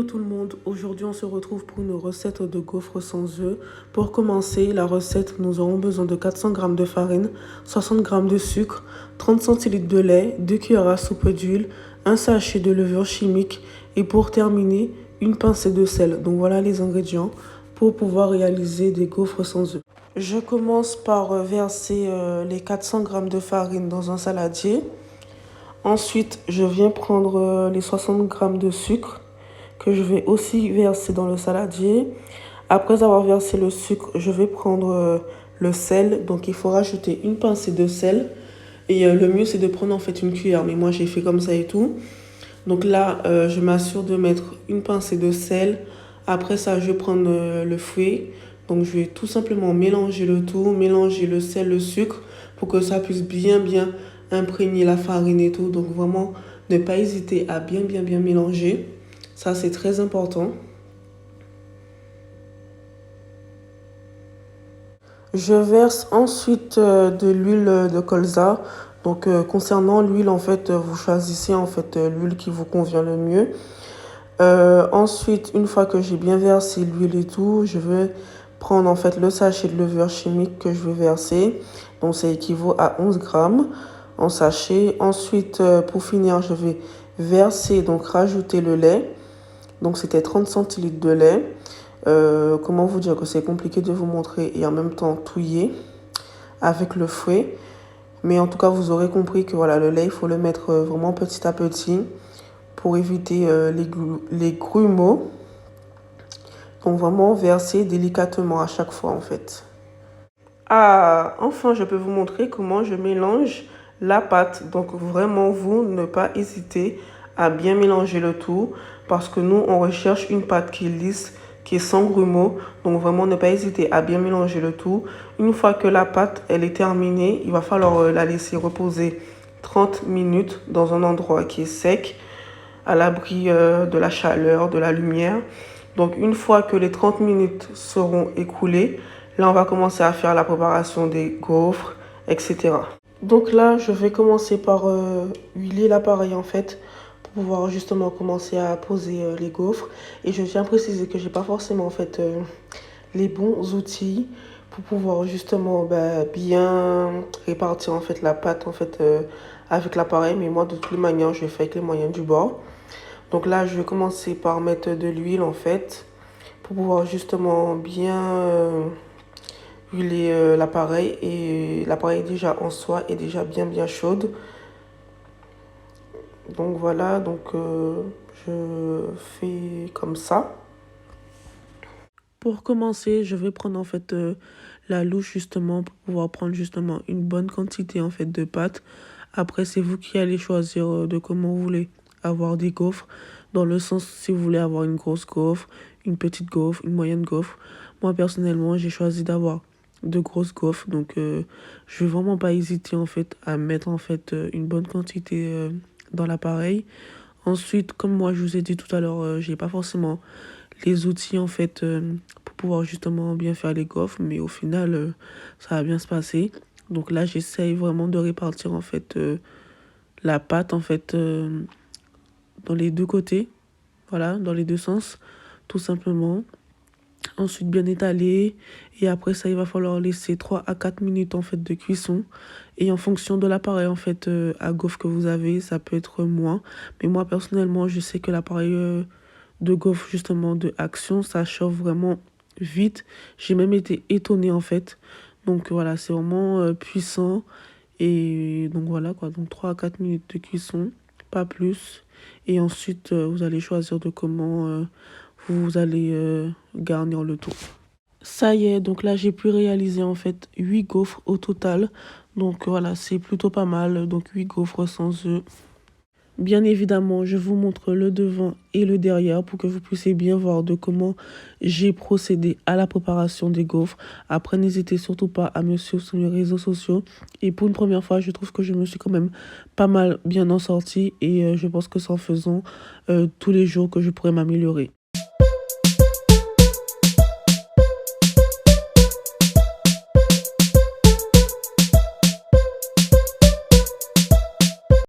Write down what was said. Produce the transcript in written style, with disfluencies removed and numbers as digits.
tout le monde, aujourd'hui on se retrouve pour une recette de gaufres sans œufs. Pour commencer la recette, nous aurons besoin de 400 g de farine, 60 g de sucre, 30 centilitres de lait, 2 cuillères à soupe d'huile, un sachet de levure chimique et pour terminer, une pincée de sel. Donc voilà les ingrédients pour pouvoir réaliser des gaufres sans œufs. Je commence par verser les 400 g de farine dans un saladier. Ensuite, je viens prendre les 60 g de sucre que je vais aussi verser dans le saladier. Après avoir versé le sucre, je vais prendre le sel. Donc, il faut rajouter une pincée de sel. Et le mieux, c'est de prendre en fait une cuillère. Mais moi, j'ai fait comme ça et tout. Donc là, je m'assure de mettre une pincée de sel. Après ça, je vais prendre le fouet. Donc, je vais tout simplement mélanger le tout. Mélanger le sel, le sucre pour que ça puisse bien imprégner la farine et tout. Donc, vraiment, ne pas hésiter à bien mélanger. Ça, c'est très important. Je verse ensuite de l'huile de colza. Donc, concernant l'huile, en fait, vous choisissez en fait l'huile qui vous convient le mieux. Ensuite, une fois que j'ai bien versé l'huile et tout, je vais prendre en fait le sachet de levure chimique que je vais verser. Donc, ça équivaut à 11 g en sachet. Ensuite, pour finir, je vais verser, donc rajouter le lait. Donc, c'était 30 centilitres de lait. Comment vous dire que c'est compliqué de vous montrer et en même temps touiller avec le fouet. Mais en tout cas, vous aurez compris que voilà, le lait, il faut le mettre vraiment petit à petit pour éviter les grumeaux. Donc, vraiment verser délicatement à chaque fois, en fait. Ah, enfin, je peux vous montrer comment je mélange la pâte. Donc, vraiment, vous ne pas hésiter à bien mélanger le tout parce que nous, on recherche une pâte qui est lisse, qui est sans grumeaux. Donc, vraiment, ne pas hésiter à bien mélanger le tout. Une fois que la pâte, elle est terminée, il va falloir la laisser reposer 30 minutes dans un endroit qui est sec, à l'abri de la chaleur, de la lumière. Donc, une fois que les 30 minutes seront écoulées, là, on va commencer à faire la préparation des gaufres, etc. Donc là, je vais commencer par huiler l'appareil en fait pour pouvoir justement commencer à poser les gaufres. Et je tiens à préciser que j'ai pas forcément en fait les bons outils pour pouvoir justement bien répartir en fait la pâte en fait avec l'appareil. Mais moi, de toutes les manières, je vais faire avec les moyens du bord. Donc là, je vais commencer par mettre de l'huile en fait pour pouvoir justement bien huiler l'appareil. Et l'appareil déjà en soi est déjà bien chaude. Donc voilà, donc je fais comme ça. Pour commencer, je vais prendre en fait la louche justement pour pouvoir prendre justement une bonne quantité en fait de pâte. Après, c'est vous qui allez choisir de comment vous voulez avoir des gaufres, dans le sens si vous voulez avoir une grosse gaufre, une petite gaufre, une moyenne gaufre. Moi personnellement, j'ai choisi d'avoir de grosses gaufres, donc je vais vraiment pas hésiter en fait à mettre en fait une bonne quantité dans l'appareil. Ensuite, comme moi je vous ai dit tout à l'heure, j'ai pas forcément les outils en fait pour pouvoir justement bien faire les gaufres, mais au final ça va bien se passer. Donc là, j'essaye vraiment de répartir en fait la pâte en fait dans les deux côtés, voilà, dans les deux sens, tout simplement. Ensuite, bien étaler. Et après ça, il va falloir laisser 3 à 4 minutes en fait de cuisson. Et en fonction de l'appareil en fait à gaufre que vous avez, ça peut être moins. Mais moi, personnellement, je sais que l'appareil de gaufre, justement, de Action, ça chauffe vraiment vite. J'ai même été étonnée en fait. Donc voilà, c'est vraiment puissant. Et donc voilà quoi, donc 3 à 4 minutes de cuisson, pas plus. Et ensuite, vous allez choisir de comment vous allez garnir le tout. Ça y est, donc là, j'ai pu réaliser en fait 8 gaufres au total. Donc voilà, c'est plutôt pas mal. Donc 8 gaufres sans œufs. Bien évidemment, je vous montre le devant et le derrière pour que vous puissiez bien voir de comment j'ai procédé à la préparation des gaufres. Après, n'hésitez surtout pas à me suivre sur mes réseaux sociaux. Et pour une première fois, je trouve que je me suis quand même pas mal bien en sortie. Et je pense que c'est en faisant tous les jours que je pourrais m'améliorer.